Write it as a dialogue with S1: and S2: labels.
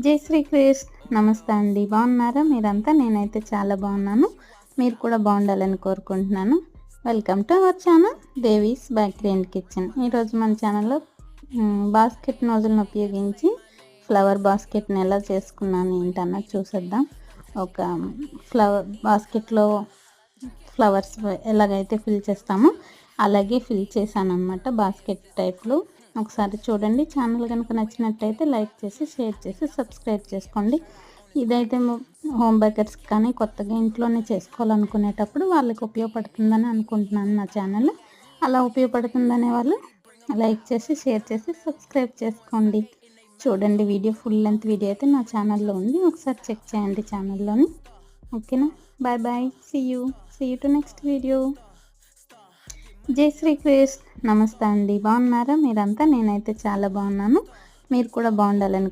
S1: జై శ్రీకృష్ణ. నమస్తే అండి, బాగున్నారా మీరంతా? నేనైతే చాలా బాగున్నాను. మీరు కూడా బాగుండాలని కోరుకుంటున్నాను. Welcome to our channel Devi's bakery and kitchen. ఈరోజు మన ఛానల్లో బాస్కెట్ నోజులను ఉపయోగించి ఫ్లవర్ బాస్కెట్ని ఎలా చేసుకున్నాను ఏంటన్నది చూసేద్దాం. ఒక ఫ్లవర్ బాస్కెట్లో ఫ్లవర్స్ ఎలాగైతే ఫిల్ చేస్తామో అలాగే ఫిల్ చేశాను అనమాట, బాస్కెట్ టైప్లో. ఒకసారి చూడండి. ఛానల్ కనుక నచ్చినట్టయితే లైక్ చేసి, షేర్ చేసి, సబ్స్క్రైబ్ చేసుకోండి. ఇదైతే హోమ్ బేకర్స్ కానీ కొత్తగా ఇంట్లోనే చేసుకోవాలనుకునేటప్పుడు వాళ్ళకి ఉపయోగపడుతుందని అనుకుంటున్నాను. నా ఛానల్ అలా ఉపయోగపడుతుందనే వాళ్ళు లైక్ చేసి, షేర్ చేసి, సబ్స్క్రైబ్ చేసుకోండి. చూడండి, వీడియో ఫుల్ లెంత్ వీడియో అయితే నా ఛానల్లో ఉంది, ఒకసారి చెక్ చేయండి ఛానల్లోని. ఓకేనా? Bye bye. See you to next video. జై శ్రీకృష్ణ. నమస్తే అండి, బాగున్నారా మీరంతా? నేనైతే చాలా బాగున్నాను. మీరు కూడా బాగుండాలని